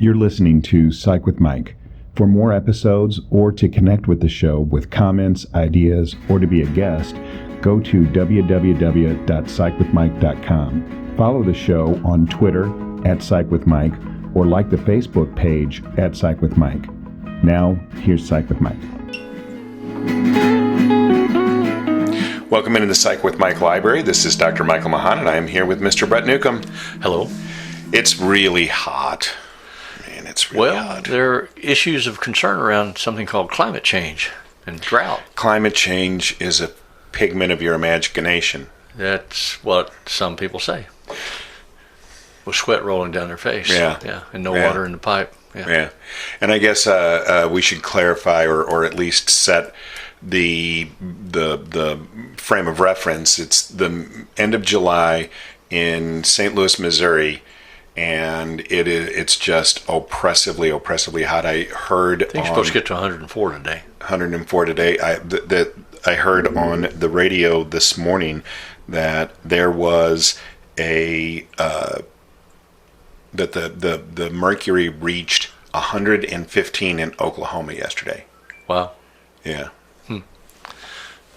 You're listening to Psych with Mike. For more episodes or to connect with the show with comments, ideas, or to be a guest, go to www.psychwithmike.com. Follow the show on Twitter @PsychWithMike or like the Facebook page @PsychWithMike. Now, here's Psych with Mike. Welcome into the Psych with Mike library. This is Dr. Michael Mahan, and I am here with Mr. Brett Newcomb. Hello. It's really hot. Man, it's really hot. There are issues of concern around something called climate change and drought. Climate change is a pigment of your imagination. That's what some people say. With sweat rolling down their face. Yeah. And no water in the pipe. Yeah. And I guess we should clarify or at least set the frame of reference. It's the end of July in St. Louis, Missouri, and it's just oppressively hot. I heard I think you're supposed to get to 104 today. 104 today. I heard on the radio this morning that there was that the mercury reached 115 in Oklahoma yesterday. Wow. Yeah.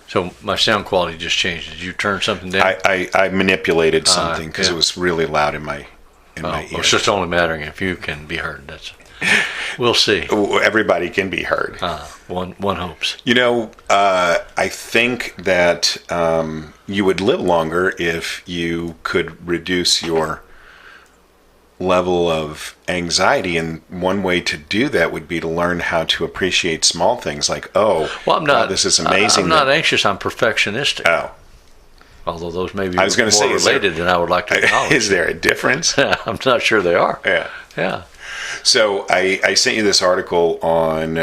So my sound quality just changed. Did you turn something down? I manipulated something because it was really loud in my ears. Well, it's just only mattering if you can be heard. We'll see. Everybody can be heard. One hopes. You know, I think that you would live longer if you could reduce your level of anxiety, and one way to do that would be to learn how to appreciate small things like, this is amazing. I'm not anxious. I'm perfectionistic. Oh. Although those may be more related than I would like to acknowledge. Is there a difference? I'm not sure they are. Yeah. So I sent you this article on...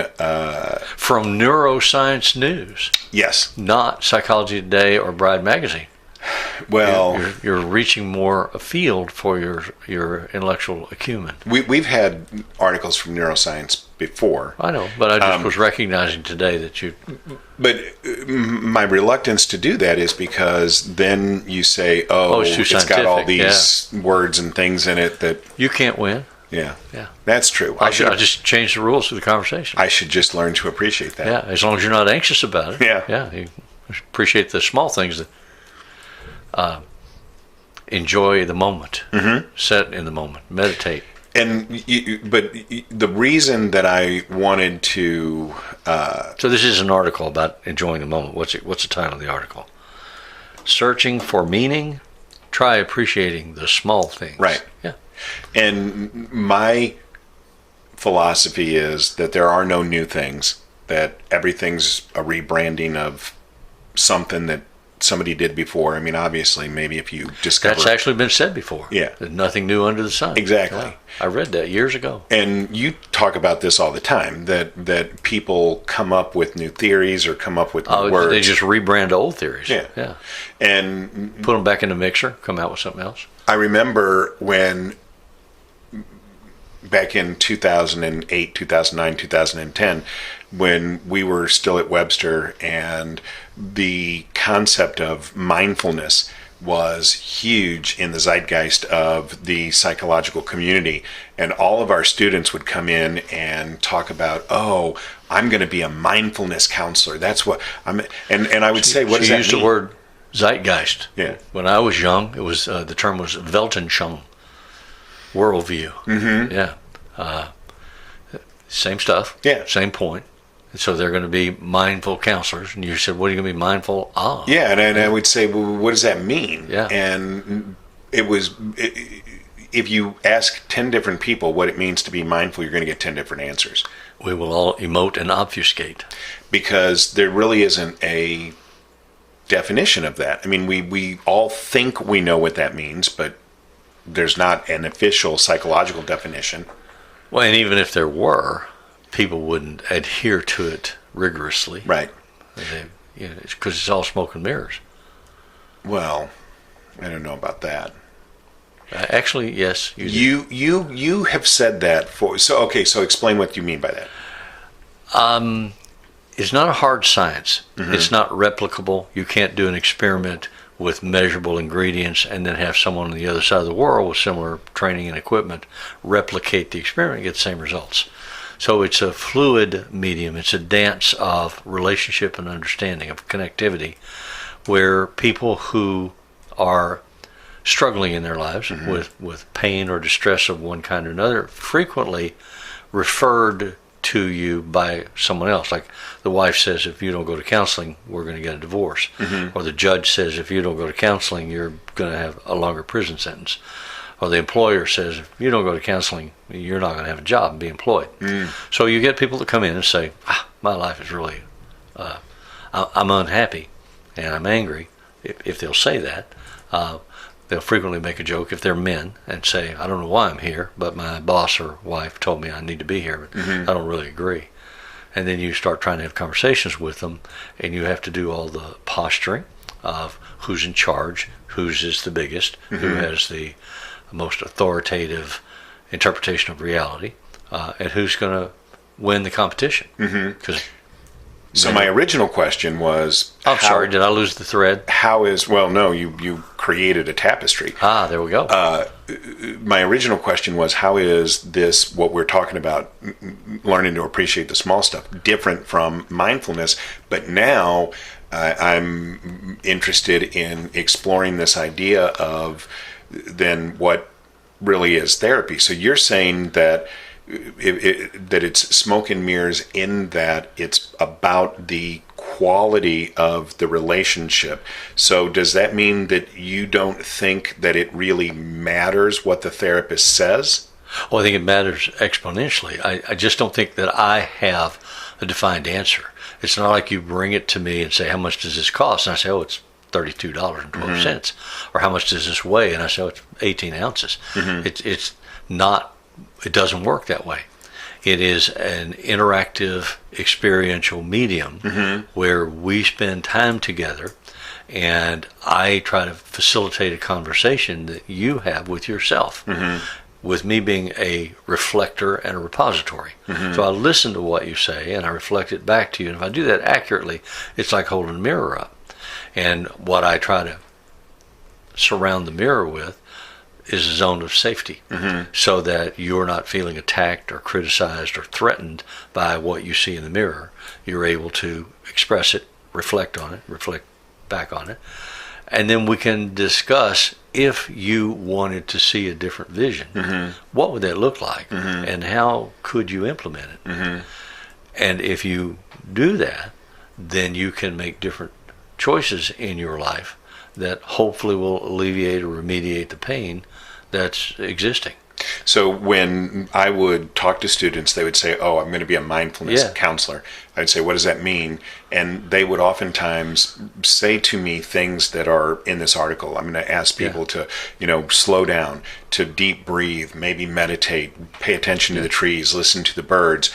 From Neuroscience News. Yes. Not Psychology Today or Bride Magazine. Well... You're reaching more afield for your intellectual acumen. We've had articles from Neuroscience before. I know, but I just was recognizing today that you... But my reluctance to do that is because then you say, it's got all these words and things in it that... You can't win. Yeah. That's true. I just changed the rules for the conversation. I should just learn to appreciate that. Yeah, as long as you're not anxious about it. Yeah. You appreciate the small things that enjoy the moment. Mm-hmm. Set in the moment. Meditate. But the reason that I wanted to... So this is an article about enjoying the moment. What's the title of the article? Searching for meaning, try appreciating the small things. Right. Yeah. And my philosophy is that there are no new things, that everything's a rebranding of something that somebody did before. I mean, obviously, maybe if you discover... That's actually been said before. Yeah. There's nothing new under the sun. Exactly. Yeah. I read that years ago. And you talk about this all the time, that people come up with new theories or come up with new words. They just rebrand old theories. Yeah. And put them back in the mixer, come out with something else. I remember when, back in 2008, 2009, 2010, when we were still at Webster, and the concept of mindfulness was huge in the zeitgeist of the psychological community, and all of our students would come in and talk about, I'm going to be a mindfulness counselor. That's what I'm, and I would say, what does that mean? She used the word zeitgeist. Yeah. When I was young, it was the term was Weltanschauung, worldview. Mm-hmm. Yeah. Same stuff. Yeah. Same point. So they're going to be mindful counselors. And you said, what are you going to be mindful of? Yeah, and I would say, well, what does that mean? Yeah. And if you ask 10 different people what it means to be mindful, you're going to get 10 different answers. We will all emote and obfuscate. Because there really isn't a definition of that. I mean, we all think we know what that means, but there's not an official psychological definition. Well, and even if there were, people wouldn't adhere to it rigorously. Right. Because it's all smoke and mirrors. Well, I don't know about that. Actually, yes. You have said that so explain what you mean by that. It's not a hard science. Mm-hmm. It's not replicable. You can't do an experiment with measurable ingredients, and then have someone on the other side of the world with similar training and equipment replicate the experiment and get the same results. So it's a fluid medium. It's a dance of relationship and understanding, of connectivity, where people who are struggling in their lives with pain or distress of one kind or another frequently referred to you by someone else. Like the wife says, if you don't go to counseling, we're going to get a divorce. Or the judge says, if you don't go to counseling, you're going to have a longer prison sentence. Or the employer says, if you don't go to counseling, you're not going to have a job and be employed. So you get people that come in and say, my life is really, I'm unhappy and I'm angry. If they'll say that, they'll frequently make a joke if they're men and say, I don't know why I'm here, but my boss or wife told me I need to be here, but I don't really agree. And then you start trying to have conversations with them, and you have to do all the posturing of who's in charge, whose is the biggest, who has the most authoritative interpretation of reality, and who's going to win the competition. So my original question was... I'm sorry, did I lose the thread? How is... Well, no, you created a tapestry. There we go. My original question was, how is this, what we're talking about, learning to appreciate the small stuff, different from mindfulness? But now I'm interested in exploring this idea of then what really is therapy. So you're saying that that it's smoke and mirrors in that it's about the quality of the relationship. So does that mean that you don't think that it really matters what the therapist says? Well, I think it matters exponentially. I just don't think that I have a defined answer. It's not like you bring it to me and say, how much does this cost? And I say, it's $32.12. Or how much does this weigh? And I say, it's 18 ounces. It's not... It doesn't work that way. It is an interactive, experiential medium where we spend time together, and I try to facilitate a conversation that you have with yourself, with me being a reflector and a repository. So I listen to what you say, and I reflect it back to you. And if I do that accurately, it's like holding a mirror up. And what I try to surround the mirror with is a zone of safety, so that you're not feeling attacked or criticized or threatened by what you see in the mirror. You're able to express it, reflect on it, reflect back on it, and then we can discuss, if you wanted to see a different vision, what would that look like, and how could you implement it? And if you do that, then you can make different choices in your life that hopefully will alleviate or remediate the pain that's existing. So when I would talk to students, they would say, I'm going to be a mindfulness counselor. I'd say, what does that mean? And they would oftentimes say to me things that are in this article. I'm going to ask people to, slow down, to deep breathe, maybe meditate, pay attention to the trees, listen to the birds.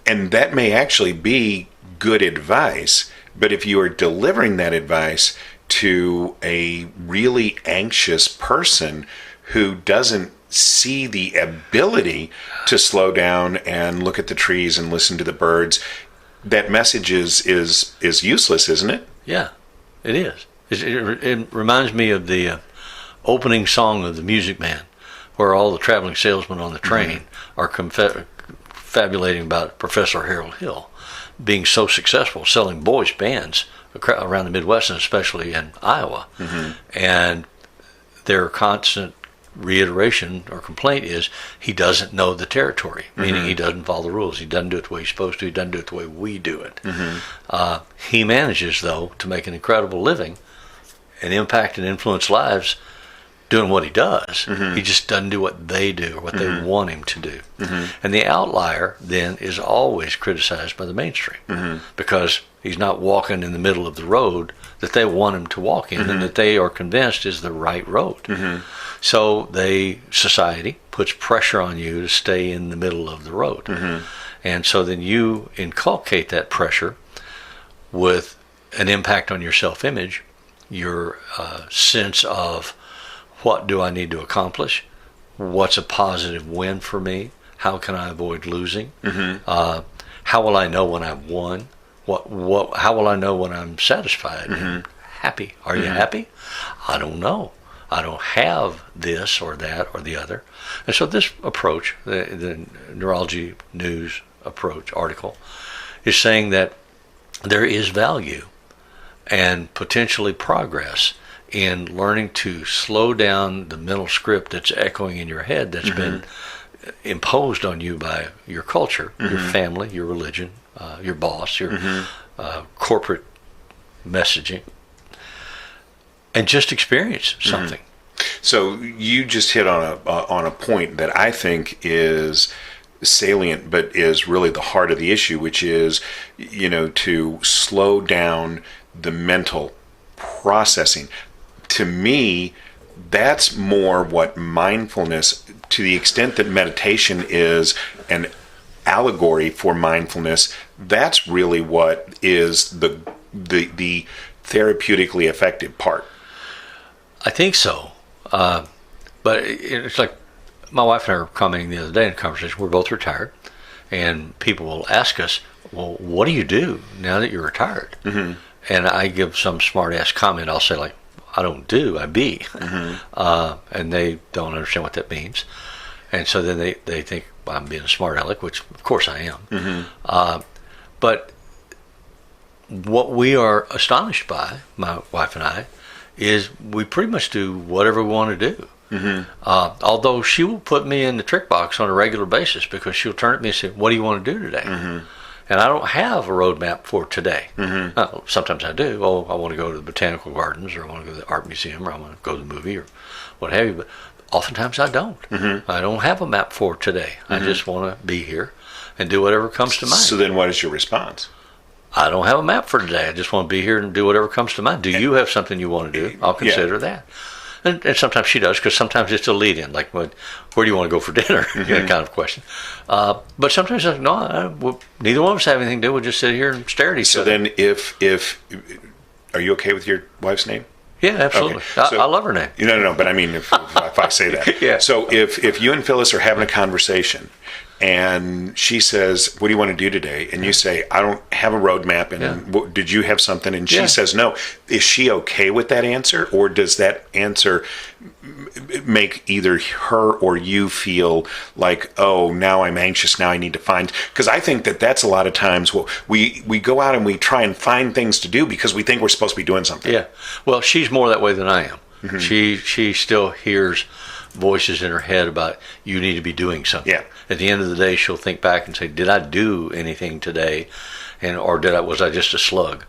And that may actually be good advice, but if you are delivering that advice to a really anxious person who doesn't see the ability to slow down and look at the trees and listen to the birds, that message is useless, isn't it? Yeah, it is. It reminds me of the opening song of The Music Man, where all the traveling salesmen on the train are fabulating about Professor Harold Hill being so successful selling boys bands around the Midwest, and especially in Iowa. And their constant reiteration or complaint is he doesn't know the territory, meaning he doesn't follow the rules. He doesn't do it the way he's supposed to. He doesn't do it the way we do it. He manages, though, to make an incredible living and impact and influence lives doing what he does. He just doesn't do what they do or what they want him to do. And the outlier then is always criticized by the mainstream because he's not walking in the middle of the road that they want him to walk in and that they are convinced is the right road. So society puts pressure on you to stay in the middle of the road. And so then you inculcate that pressure with an impact on your self-image, your sense of what do I need to accomplish, what's a positive win for me, how can I avoid losing, how will I know when I've won, how will I know when I'm satisfied, happy. Are you happy? I don't know. I don't have this or that or the other. And so this approach, the Neurology News approach article, is saying that there is value and potentially progress in learning to slow down the mental script that's echoing in your head that's been imposed on you by your culture, your family, your religion, your boss, your corporate messaging, and just experience something. So you just hit on a point that I think is salient, but is really the heart of the issue, which is, to slow down the mental processing. To me, that's more what mindfulness, to the extent that meditation is an allegory for mindfulness, that's really what is the therapeutically effective part. I think so. But it's like my wife and I were commenting the other day in a conversation. We're both retired, and people will ask us, well, what do you do now that you're retired? And I give some smart-ass comment. I'll say, like, I don't do, I be. And they don't understand what that means. And so then they think I'm being a smart aleck, which of course I am. But what we are astonished by, my wife and I, is we pretty much do whatever we want to do. Although she will put me in the trick box on a regular basis, because she'll turn at me and say, what do you want to do today? And I don't have a roadmap for today. Sometimes I do. Oh, I want to go to the botanical gardens, or I want to go to the art museum, or I want to go to the movie, or what have you. But oftentimes I don't. I don't have a map for today. I just want to be here and do whatever comes to mind. So then what is your response? I don't have a map for today. I just want to be here and do whatever comes to mind. Do you have something you want to do? I'll consider that. And sometimes she does, because sometimes it's a lead-in, like, where do you want to go for dinner? Kind of question. But sometimes I no, neither one of us have anything to do. We'll just sit here and stare at each other. So then if are you okay with your wife's name? Yeah, absolutely. Okay. So, I love her name. No, but I mean, if I say that. So if you and Phyllis are having a conversation, and she says, what do you want to do today? And you say, I don't have a roadmap. And did you have something? And she says, no. Is she okay with that answer? Or does that answer make either her or you feel like, oh, now I'm anxious, now I need to find... Because I think that's a lot of times, we go out and we try and find things to do because we think we're supposed to be doing something. Yeah. Well, she's more that way than I am. She still hears voices in her head about, you need to be doing something. Yeah. At the end of the day, she'll think back and say, did I do anything today? Or was I just a slug?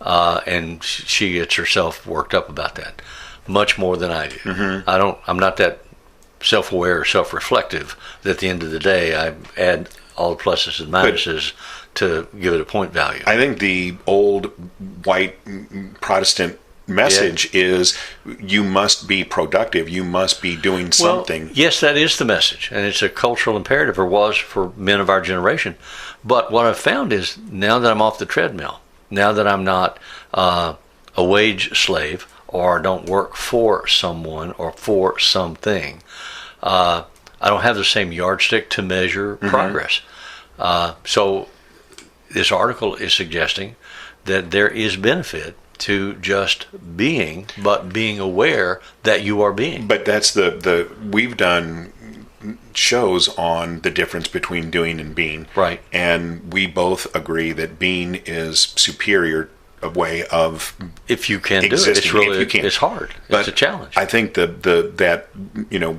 And she gets herself worked up about that much more than I do. I'm not that self-aware or self-reflective that at the end of the day I add all the pluses and minuses to give it a point value. I think the old white Protestant message is, you must be productive, you must be doing something. Well, yes, that is the message, and it's a cultural imperative, or was for men of our generation. But what I've found is, now that I'm off the treadmill, now that I'm not a wage slave, or don't work for someone or for something, I don't have the same yardstick to measure progress. So this article is suggesting that there is benefit to just being, but being aware that you are being. But that's we've done shows on the difference between doing and being. Right. And we both agree that being is superior a way of if you can existing. Do it. It's really, if you can. It's hard. But it's a challenge. I think that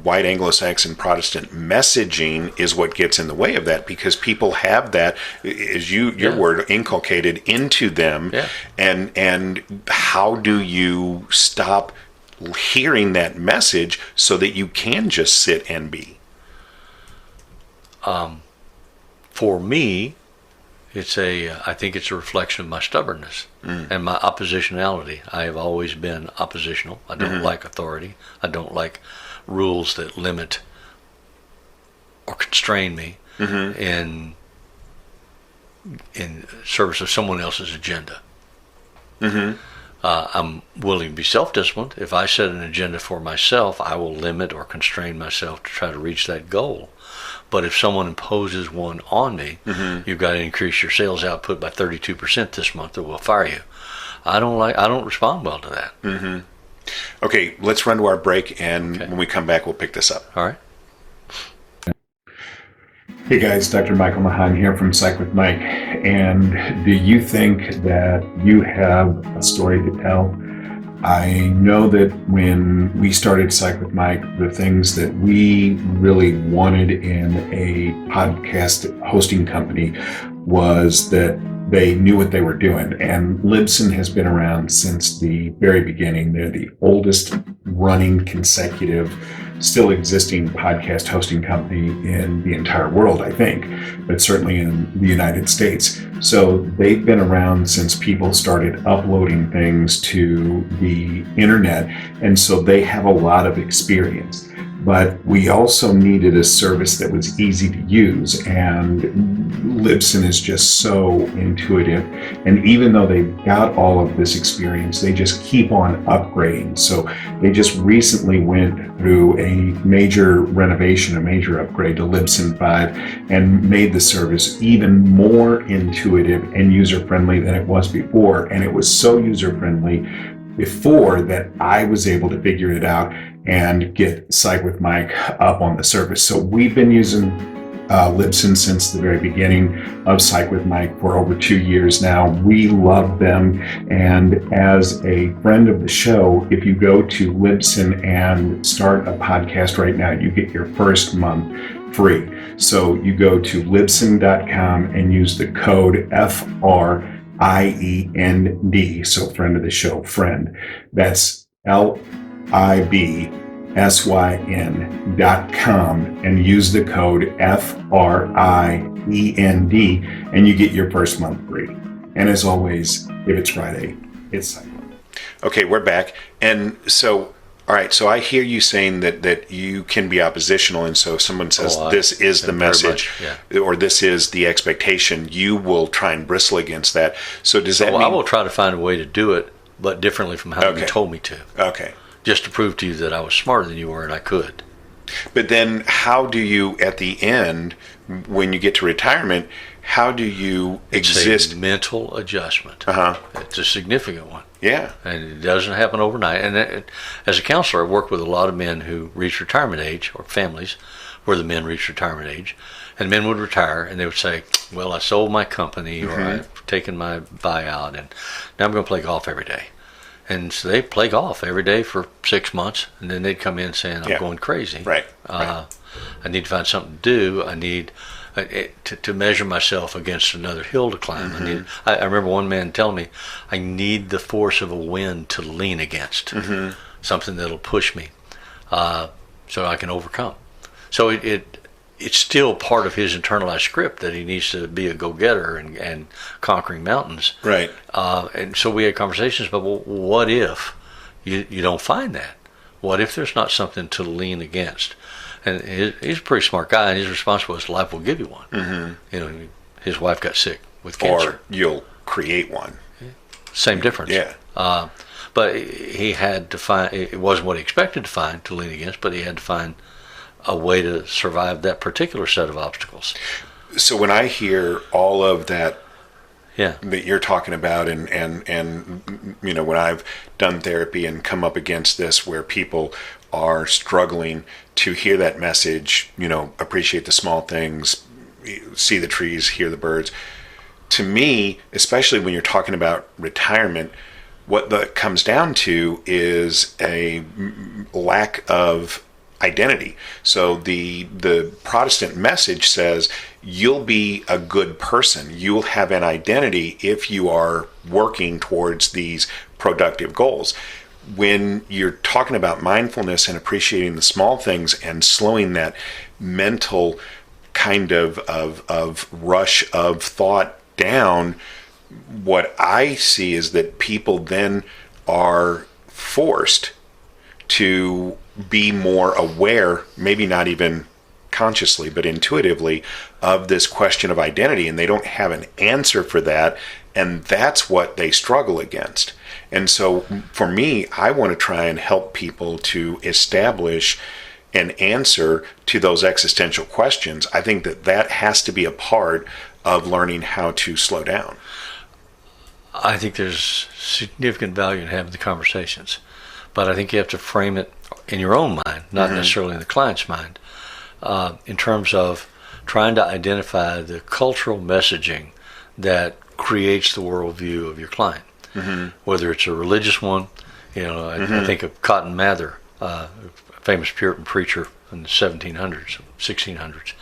white Anglo-Saxon Protestant messaging is what gets in the way of that, because people have that, as your word, inculcated into them. And how do you stop hearing that message so that you can just sit and be? For me, I think it's a reflection of my stubbornness and my oppositionality. I have always been oppositional. I don't like authority. I don't like rules that limit or constrain me in service of someone else's agenda. I'm willing to be self-disciplined. If I set an agenda for myself, I will limit or constrain myself to try to reach that goal. But if someone imposes one on me, you've got to increase your sales output by 32% this month or we'll fire you. I don't respond well to that. Mm-hmm. Okay, let's run to our break, and when we come back, we'll pick this up. All right. Hey guys, Dr. Michael Mahan here from Psych with Mike. And do you think that you have a story to tell? I know that when we started Psych with Mike, the things that we really wanted in a podcast hosting company was that they knew what they were doing. And Libsyn has been around since the very beginning. They're the oldest running consecutive, still existing podcast hosting company in the entire world, I think, but certainly in the United States. So they've been around since people started uploading things to the internet. And so they have a lot of experience. But we also needed a service that was easy to use, and Libsyn is just so intuitive. And even though they've got all of this experience, they just keep on upgrading. So they just recently went through a major renovation, a major upgrade to Libsyn 5, and made the service even more intuitive and user-friendly than it was before. And it was so user-friendly before that I was able to figure it out and get Psych with Mike up on the service. So we've been using Libsyn since the very beginning of Psych with Mike for over 2 years now. We love them. And as a friend of the show, if you go to Libsyn and start a podcast right now, you get your first month free. So you go to libsyn.com and use the code FRIEND, so friend of the show, friend. That's LIBSYN.com and use the code FRIEND and you get your first month free. And as always, if it's Friday, it's Sunday. Okay, we're back. And so, all right, so I hear you saying that you can be oppositional, and so if someone says this is the message, or this is the expectation, you will try and bristle against that. So does that mean... I will try to find a way to do it, but differently from how you told me to. Okay. Just to prove to you that I was smarter than you were and I could. But then how do you, at the end, when you get to retirement, how do you exist? It's a mental adjustment. It's a significant one. Yeah. And it doesn't happen overnight. And as a counselor, I've worked with a lot of men who reach retirement age, or families where the men reach retirement age. And men would retire and they would say, well, I sold my company or I've taken my buyout and now I'm going to play golf every day. And so they play golf every day for 6 months, and then they'd come in saying, I'm going crazy. Right. I need to find something to do. I need to measure myself against another hill to climb. I remember one man telling me, I need the force of a wind to lean against, something that'll push me so I can overcome. So it's still part of his internalized script that he needs to be a go-getter and conquering mountains. Right. And so we had conversations about, well, what if you don't find that? What if there's not something to lean against? And he's a pretty smart guy, and his response was, life will give you one. You know, his wife got sick with cancer. Or you'll create one. Same difference. Yeah. But he had to find, it wasn't what he expected to find to lean against, but he had to find a way to survive that particular set of obstacles. So when I hear all of that that you're talking about, and you know, when I've done therapy and come up against this where people are struggling to hear that message, you know, appreciate the small things, see the trees, hear the birds. To me, especially when you're talking about retirement, what that comes down to is a lack of identity. So the Protestant message says you'll be a good person. You'll have an identity if you are working towards these productive goals. When you're talking about mindfulness and appreciating the small things and slowing that mental kind of rush of thought down, what I see is that people then are forced to be more aware, maybe not even consciously, but intuitively, of this question of identity, and they don't have an answer for that, and that's what they struggle against. And so for me, I want to try and help people to establish an answer to those existential questions. I think that has to be a part of learning how to slow down. I think there's significant value in having the conversations, but I think you have to frame it in your own mind, not necessarily in the client's mind, in terms of trying to identify the cultural messaging that creates the worldview of your client, whether it's a religious one. I think of Cotton Mather, a famous Puritan preacher in the 1700s, 1600s,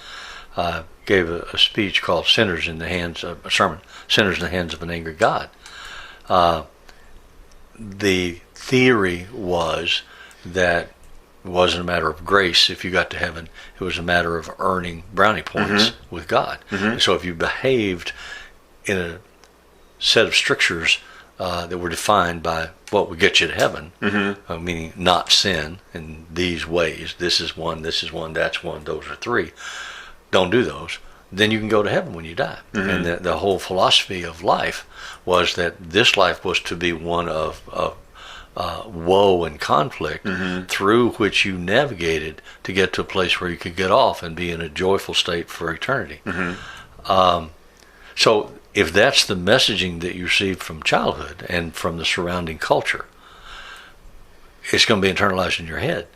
gave a speech called a sermon, Sinners in the Hands of an Angry God. The theory was that it wasn't a matter of grace if you got to heaven. It was a matter of earning brownie points with God. And so if you behaved in a set of strictures that were defined by what would get you to heaven, meaning not sin in these ways, this is one, that's one, those are three, don't do those, then you can go to heaven when you die. And the whole philosophy of life was that this life was to be one of woe and conflict through which you navigated to get to a place where you could get off and be in a joyful state for eternity. So if that's the messaging that you received from childhood and from the surrounding culture, it's going to be internalized in your head.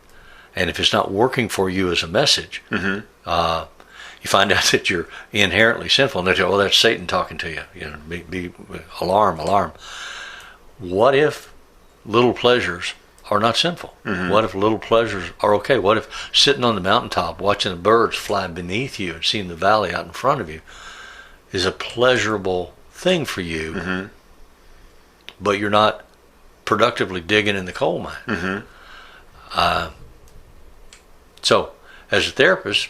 And if it's not working for you as a message, you find out that you're inherently sinful, and they say, "Oh, that's Satan talking to you." Be alarm. What if little pleasures are not sinful? What if little pleasures are okay? What if sitting on the mountaintop watching the birds fly beneath you and seeing the valley out in front of you is a pleasurable thing for you, but you're not productively digging in the coal mine? So, as a therapist,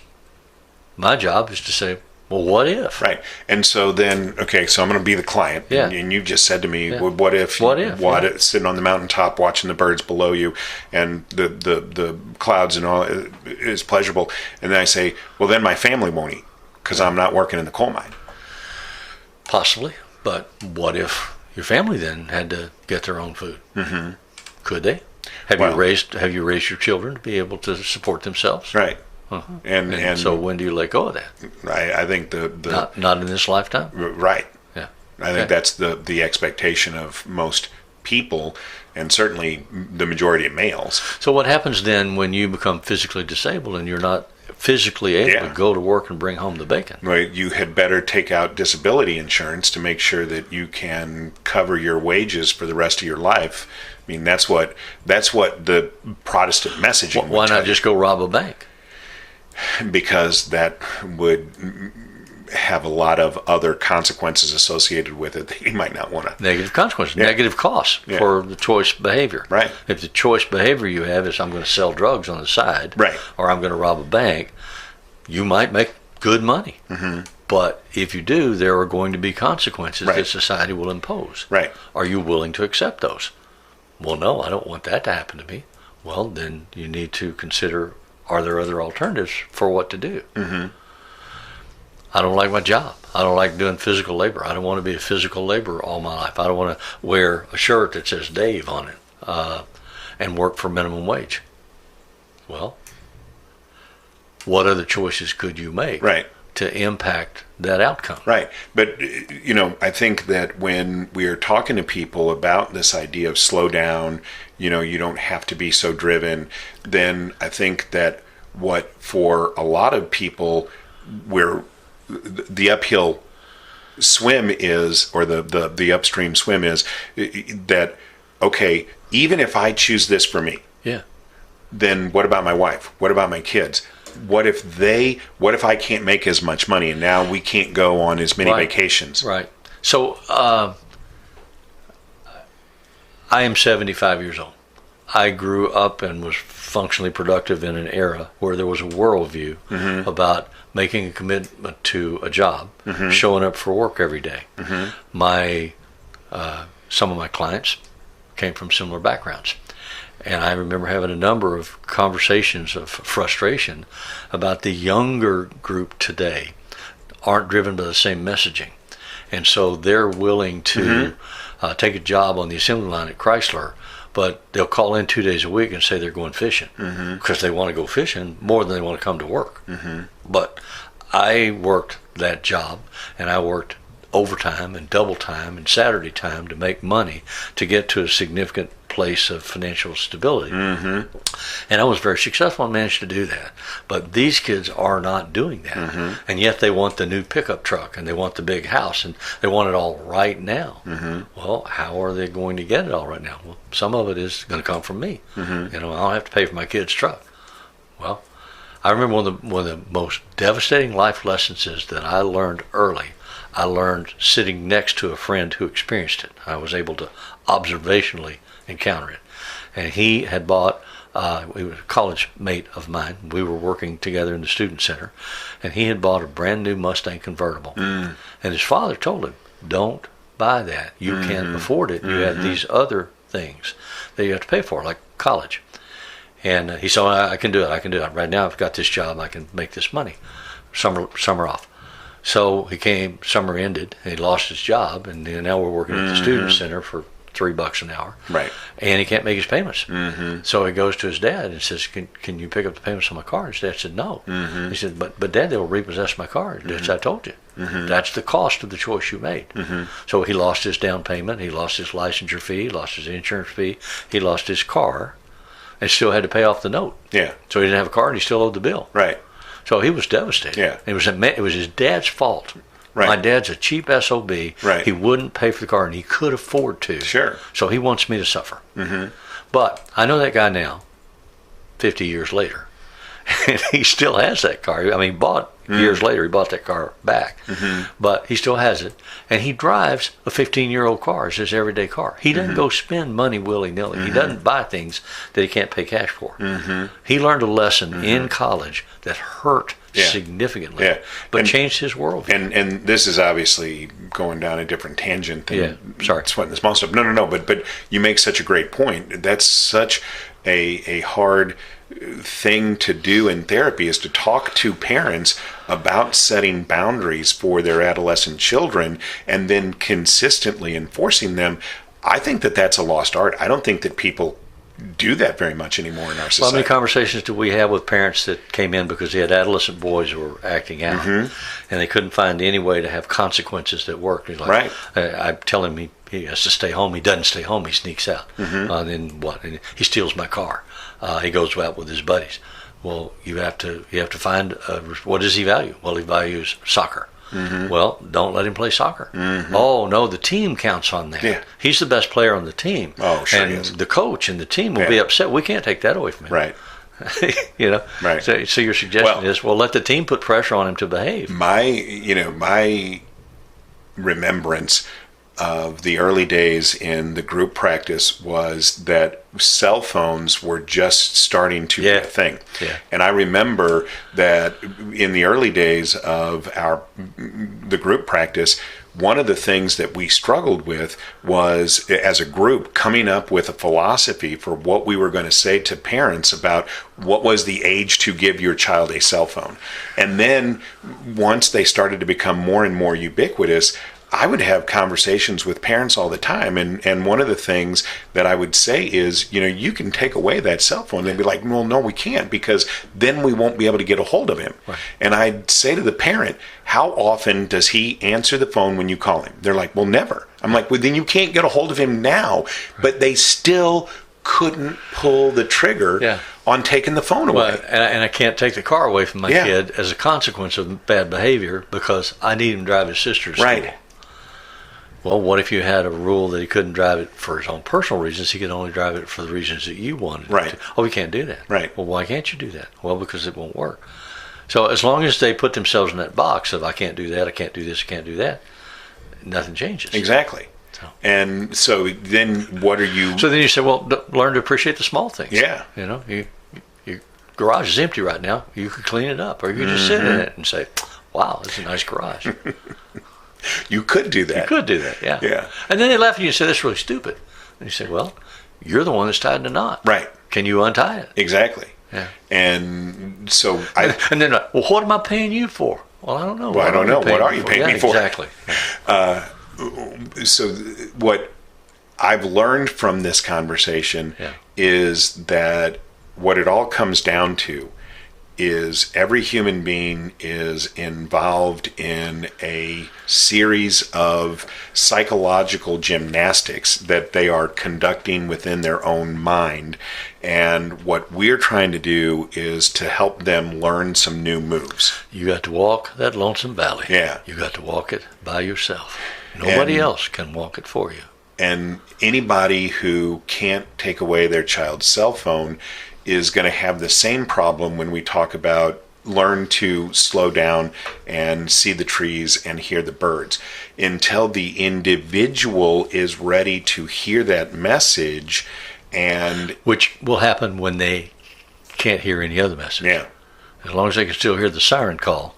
my job is to say, well, what if? Right. And so then, okay, so I'm going to be the client. Yeah. And you just said to me, well, what if sitting on the mountaintop watching the birds below you and the clouds and all is pleasurable? And then I say, well, then my family won't eat because I'm not working in the coal mine. Possibly. But what if your family then had to get their own food? Could they? Have you raised your children to be able to support themselves? Right. And so when do you let go of that? I think not in this lifetime. Right. Yeah. I think that's the expectation of most people, and certainly the majority of males. So what happens then when you become physically disabled and you're not physically able to go to work and bring home the bacon? Right. You had better take out disability insurance to make sure that you can cover your wages for the rest of your life. I mean, that's what the Protestant messaging. Why not just go rob a bank? Because that would have a lot of other consequences associated with it that you might not want to. Negative consequences, negative costs for the choice behavior. Right. If the choice behavior you have is I'm going to sell drugs on the side, right, or I'm going to rob a bank, you might make good money. But if you do, there are going to be consequences that society will impose. Right. Are you willing to accept those? Well, no, I don't want that to happen to me. Well, then you need to consider, are there other alternatives for what to do? I don't like my job. I don't like doing physical labor. I don't want to be a physical laborer all my life. I don't want to wear a shirt that says Dave on it and work for minimum wage. Well, what other choices could you make to impact that outcome? Right. But, I think that when we are talking to people about this idea of slow down, you don't have to be so driven, then I think that what for a lot of people where the uphill swim is, or the upstream swim is, that, okay, even if I choose this for me, then what about my wife? What about my kids? What if I can't make as much money and now we can't go on as many vacations? Right. So I am 75 years old. I grew up and was functionally productive in an era where there was a worldview about making a commitment to a job, showing up for work every day. Some of my clients came from similar backgrounds. And I remember having a number of conversations of frustration about the younger group today aren't driven by the same messaging. And so they're willing to take a job on the assembly line at Chrysler, but they'll call in 2 days a week and say they're going fishing because they want to go fishing more than they want to come to work. But I worked that job, and I worked overtime and double time and Saturday time to make money to get to a significant place of financial stability. Mm-hmm. And I was very successful and managed to do that. But these kids are not doing that. Mm-hmm. And yet they want the new pickup truck and they want the big house and they want it all right now. Mm-hmm. Well, how are they going to get it all right now? Well, some of it is going to come from me. Mm-hmm. I don't have to pay for my kid's truck. Well, I remember one of the most devastating life lessons is that I learned early. I learned sitting next to a friend who experienced it. I was able to observationally encounter it. And he had bought, he was a college mate of mine. We were working together in the student center. And he had bought a brand new Mustang convertible. And his father told him, don't buy that. You can't afford it. You have these other things that you have to pay for, like college. And he said, I can do it. Right now I've got this job. I can make this money. Summer off. So he came, summer ended, and he lost his job, and now we're working at the student center for $3 an hour. Right. And he can't make his payments. Mm-hmm. So he goes to his dad and says, can you pick up the payments on my car? His dad said, no. Mm-hmm. He said, but Dad, they'll repossess my car. That's I told you. Mm-hmm. That's the cost of the choice you made. Mm-hmm. So he lost his down payment, he lost his licensure fee, he lost his insurance fee, he lost his car, and still had to pay off the note. Yeah. So he didn't have a car and he still owed the bill. Right. So he was devastated. Yeah. It was his dad's fault. Right. My dad's a cheap SOB. Right. He wouldn't pay for the car, and he could afford to. Sure. So he wants me to suffer. Mm-hmm. But I know that guy now, 50 years later, and he still has that car. I mean, years later, he bought that car back. Mm-hmm. But he still has it, and he drives a 15-year-old car. It's his everyday car. He doesn't go spend money willy-nilly. He doesn't buy things that he can't pay cash for. Mm-hmm. He learned a lesson in college that hurt significantly, but changed his worldview. And this is obviously going down a different tangent than sorry. sweating the small stuff. No, but you make such a great point. That's such a hard thing to do in therapy, is to talk to parents about setting boundaries for their adolescent children and then consistently enforcing them. I think that that's a lost art. I don't think that people do that very much anymore in our society. Well, how many conversations do we have with parents that came in because they had adolescent boys who were acting out, and they couldn't find any way to have consequences that worked? He's like, right. I tell him he has to stay home. He doesn't stay home. He sneaks out. Then what? And he steals my car. He goes out with his buddies. Well, you have to find what does he value? Well, he values soccer. Well, don't let him play soccer. Oh, no, the team counts on that. Yeah. He's the best player on the team. Oh, sure and he is. the coach and the team will be upset. We can't take that away from him. Right. Right. So your suggestion is, let the team put pressure on him to behave. My remembrance of the early days in the group practice was that cell phones were just starting to be a thing. Yeah. And I remember that in the early days of the group practice, one of the things that we struggled with was, as a group, coming up with a philosophy for what we were going to say to parents about what was the age to give your child a cell phone. And then once they started to become more and more ubiquitous, I would have conversations with parents all the time, and one of the things that I would say is, you can take away that cell phone. They'd be like, well, no, we can't, because then we won't be able to get a hold of him. Right. And I'd say to the parent, how often does he answer the phone when you call him? They're like, well, never. I'm like, well, then you can't get a hold of him now. Right. But they still couldn't pull the trigger on taking the phone away. Well, and I can't take the car away from my kid as a consequence of bad behavior because I need him to drive his sister to school. Right. Well, what if you had a rule that he couldn't drive it for his own personal reasons? He could only drive it for the reasons that you wanted him to. Oh, we can't do that. Right. Well, why can't you do that? Well, because it won't work. So as long as they put themselves in that box of I can't do that, I can't do this, I can't do that, nothing changes. Exactly. And so then what are you... So then you say, well, learn to appreciate the small things. Yeah. Your garage is empty right now. You could clean it up, or you could just sit in it and say, wow, it's a nice garage. You could do that. You could do that, yeah. Yeah. And then they laugh at you and say, that's really stupid. And you say, well, you're the one that's tied in the knot. Right. Can you untie it? Exactly. Yeah. And so and then, well, what am I paying you for? Well, I don't know. Well, I don't know. What are you paying me for? Exactly. So what I've learned from this conversation is that what it all comes down to is every human being is involved in a series of psychological gymnastics that they are conducting within their own mind. And what we're trying to do is to help them learn some new moves. You got to walk that lonesome valley. Yeah. You got to walk it by yourself. Nobody else can walk it for you. And anybody who can't take away their child's cell phone is going to have the same problem when we talk about learn to slow down and see the trees and hear the birds. Until the individual is ready to hear that message, and which will happen when they can't hear any other message. Yeah. As long as they can still hear the siren call,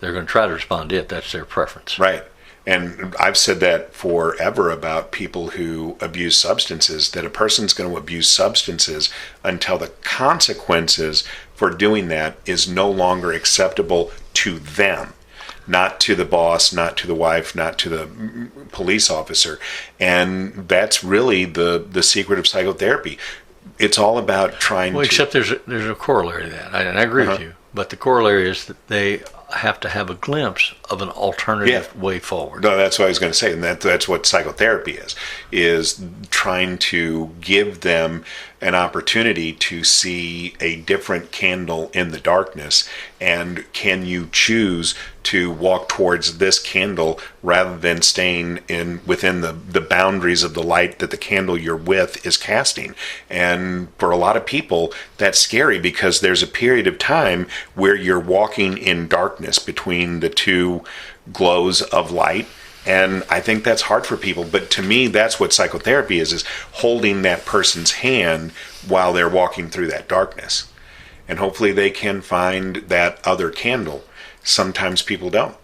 they're going to try to respond to it. That's their preference. Right. And I've said that forever about people who abuse substances, that a person's going to abuse substances until the consequences for doing that is no longer acceptable to them, not to the boss, not to the wife, not to the police officer. And that's really the secret of psychotherapy. It's all about trying well, to... except there's a corollary to that, and I agree with you. But the corollary is that they have to have a glimpse of an alternative way forward. No, that's what I was going to say, and that's what psychotherapy is trying to give them an opportunity to see a different candle in the darkness, and can you choose to walk towards this candle rather than staying within the boundaries of the light that the candle you're with is casting. And for a lot of people, that's scary because there's a period of time where you're walking in darkness between the two glows of light. And I think that's hard for people. But to me, that's what psychotherapy is holding that person's hand while they're walking through that darkness. And hopefully they can find that other candle. Sometimes people don't.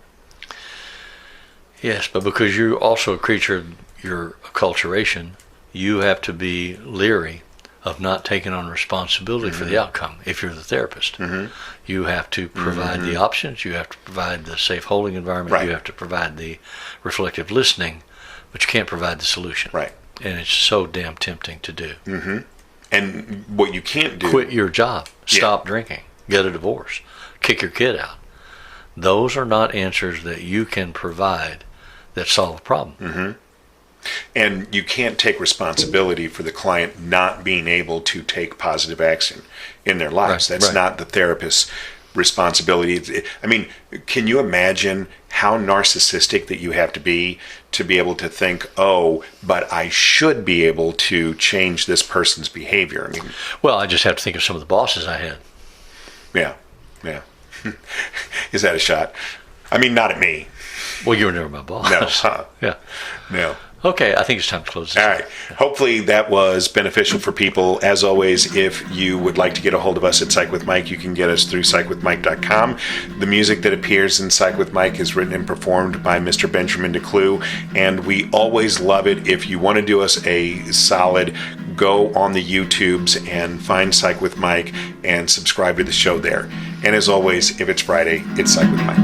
Yes, but because you're also a creature of your acculturation, you have to be leery of not taking on responsibility for the outcome. If you're the therapist, you have to provide the options, you have to provide the safe holding environment, you have to provide the reflective listening, but you can't provide the solution. Right. And it's so damn tempting to do. And what you can't do... Quit your job, stop drinking, get a divorce, kick your kid out. Those are not answers that you can provide that solve a problem. And you can't take responsibility for the client not being able to take positive action in their lives. That's not the therapist's responsibility. I mean, can you imagine how narcissistic that you have to be able to think, oh, but I should be able to change this person's behavior? I mean, well, I just have to think of some of the bosses I had. Yeah. Is that a shot? I mean, not at me. Well, you were never my boss. No. Yeah. No. Okay, I think it's time to close this. All right. Hopefully that was beneficial for people. As always, if you would like to get a hold of us at Psych with Mike, you can get us through psychwithmike.com. The music that appears in Psych with Mike is written and performed by Mr. Benjamin DeClue, and we always love it. If you want to do us a solid, go on the YouTubes and find Psych with Mike and subscribe to the show there. And as always, if it's Friday, it's Psych with Mike.